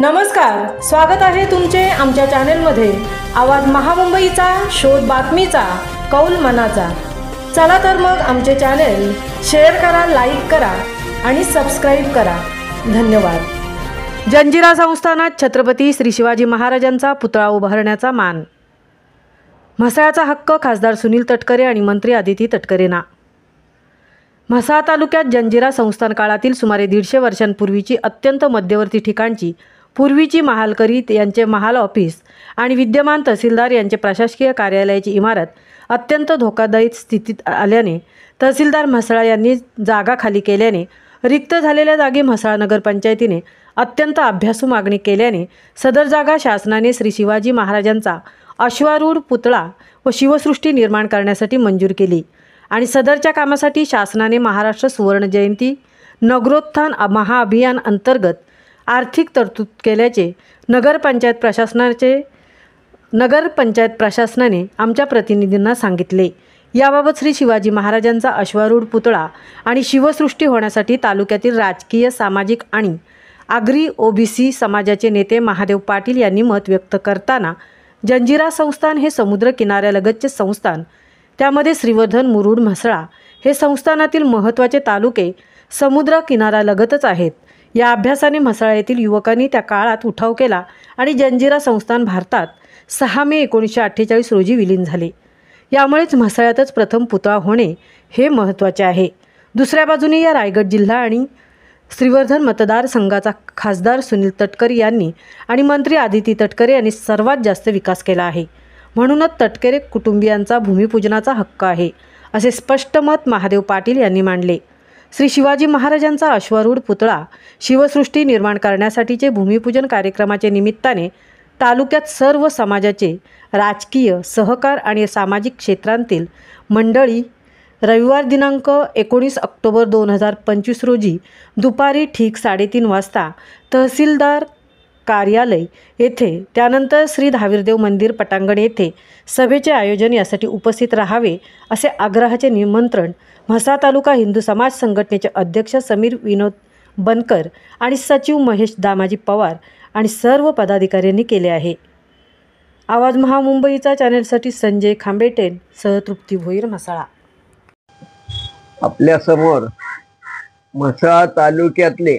नमस्कार, स्वागत आहे तुमचे आमच्या चॅनलमध्ये। आवाज महामुंबईचा, शोध बातमीचा, कौल मनाचा। चला तर मग आमचे चॅनल शेअर करा, लाईक करा आणि सबस्क्राइब करा। धन्यवाद। जंजिरा संस्थानात छत्रपती श्री शिवाजी महाराजांचा पुतळा उभारण्याचा मान। म्हसळाचा हक्क खासदार सुनील तटकरे आणि मंत्री आदिती तटकरेंना। म्हसळा तालुक्यात जंजिरा संस्थान काळातील सुमारे 150 वर्षांपूर्वीची अत्यंत मध्यवर्ती ठिकाणची पूर्वीची महालकरी यांचे महाल ऑफिस आणि विद्यमान तहसीलदार यांचे प्रशासकीय कार्यालयाची इमारत अत्यंत धोकादायक स्थितीत आल्याने तहसीलदार म्हसळा यांनी जागा खाली केल्याने रिक्त झालेल्या जागी म्हसळा नगरपंचायतीने अत्यंत अभ्यासू मागणी केल्याने सदर जागा शासनाने श्री शिवाजी महाराजांचा अश्वारूढ पुतळा व शिवसृष्टी निर्माण करण्यासाठी मंजूर केली आणि सदरच्या कामासाठी शासनाने महाराष्ट्र सुवर्ण जयंती नगरोत्थान महाअभियान अंतर्गत आर्थिक तरतूद केल्याचे नगरपंचायत प्रशासनाने आमच्या प्रतिनिधींना सांगितले। याबाबत श्री शिवाजी महाराजांचा अश्वारूढ पुतळा आणि शिवसृष्टी होण्यासाठी तालुक्यातील राजकीय, सामाजिक आणि आगरी ओबीसी समाजाचे नेते महादेव पाटील यांनी मत व्यक्त करताना जंजिरा संस्थान हे समुद्र किनाऱ्यालगतचे संस्थान, त्यामध्ये श्रीवर्धन, मुरुड, म्हसळा हे संस्थानातील महत्त्वाचे तालुके समुद्र किनाऱ्यालगतच आहेत। या अभ्यासाने म्हसळा येथील युवकांनी त्या काळात उठाव केला आणि जंजिरा संस्थान भारतात 6 मे 1948 रोजी विलीन झाले। यामुळेच म्हसळ्यातच प्रथम पुतळा होणे हे महत्त्वाचे आहे। दुसऱ्या बाजूने या रायगड जिल्हा आणि श्रीवर्धन मतदारसंघाचा खासदार सुनील तटकरे यांनी आणि मंत्री आदिती तटकरे यांनी सर्वात जास्त विकास केला आहे, म्हणूनच तटकरे कुटुंबियांचा भूमिपूजनाचा हक्क आहे, असे स्पष्ट मत महादेव पाटील यांनी मांडले। श्री शिवाजी महाराजांचा अश्वारूढ पुतळा शिवसृष्टी निर्माण करण्यासाठीचे भूमिपूजन कार्यक्रमाचे निमित्ताने तालुक्यात सर्व समाजाचे, राजकीय, सहकार आणि सामाजिक क्षेत्रांतील मंडळी रविवार दिनांक 19 ऑक्टोबर 2025 रोजी दुपारी ठीक 3:30 वाजता तहसीलदार कार्यालय येथे, त्यानंतर श्री धावीरदेव मंदिर पटांगण येथे सभेचे आयोजन यासाठी उपस्थित राहावे असे आग्रहाचे निमंत्रण म्हसळा तालुका हिंदू समाज संघटनेचे अध्यक्ष समीर विनोद बनकर आणि सचिव महेश दामाजी पवार आणि सर्व पदाधिकाऱ्यांनी केले आहे। आवाज महामुंबईचा चॅनलसाठी संजय खांबेटेन सह तृप्ती भोईर, म्हसळा। आपल्या समोर म्हसळा तालुक्यातले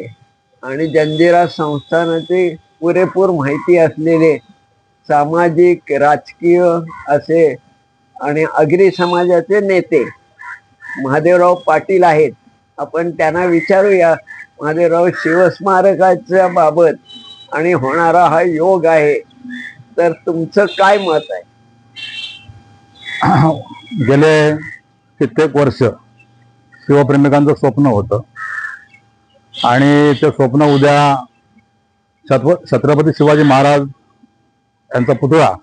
आणि जंजिरा संस्थानाची पुरेपूर माहिती असलेले सामाजिक, राजकीय असे आणि आगरी समाजाचे नेते महादेवराव पाटील आहेत। आपण त्यांना विचारूया, महादेवराव, शिवस्मारकाच्या बाबत आणि होणारा हा योग आहे, तर तुमचं काय मत आहे? गेले कित्येक वर्ष शिवप्रेमिकांचं स्वप्न होतं आणि ते स्वप्न उद्या छत्रपती शिवाजी महाराज यांचा पुतळा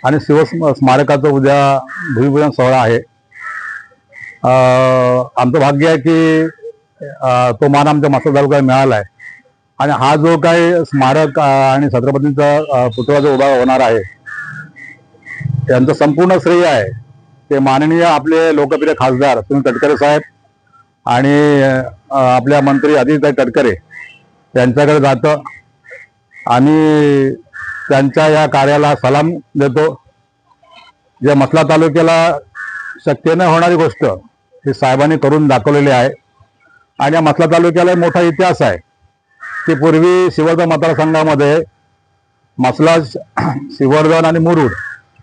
आणि शिवस्मारकाचं उद्या भूमिपूजन सोहळा आहे। आमचं भाग्य आहे की तो मान आमच्या म्हसळा तालुक्याला मिळाला आहे आणि हा जो काही स्मारक आणि छत्रपतींचा पुतळा जो उभा होणार आहे यांचं संपूर्ण श्रेय आहे ते माननीय आपले लोकप्रिय खासदार सुनील तटकरे साहेब आणि आपल्या मंत्री आदिती तटकरे यांच्याकडे जातं आणि त्यांच्या या कार्याला सलाम देतो। जे म्हसळा तालुक्याला शक्य न होणारी गोष्ट ही साहेबांनी करून दाखवलेली आहे आणि या म्हसळा तालुक्याला मोठा इतिहास आहे की पूर्वी शिवर्धन मतदारसंघामध्ये म्हसळा, शिवर्धन आणि मुरुड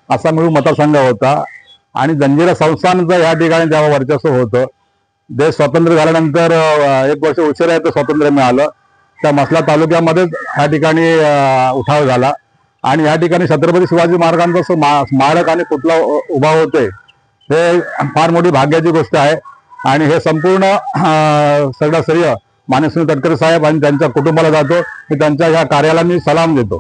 असा मिळून मतदारसंघ होता आणि जंजिरा संस्थानाचं या ठिकाणी जेव्हा वर्चस्व होतं, देश स्वतंत्र झाल्यानंतर 1 वर्ष उशिरा येतं स्वातंत्र्य मिळालं, त्या म्हसळा तालुक्यामध्येच ह्या ठिकाणी उठाव झाला आणि या ठिकाणी छत्रपती शिवाजी महाराजांचा स्मारक आणि पुतळा उभा होतोय हे फार मोठी भाग्याची गोष्ट आहे आणि हे संपूर्ण सगळं श्रेय माननीय सुनील तटकरे साहेब आणि त्यांच्या कुटुंबाला जातो। मी त्यांच्या या कार्याला मी सलाम देतो।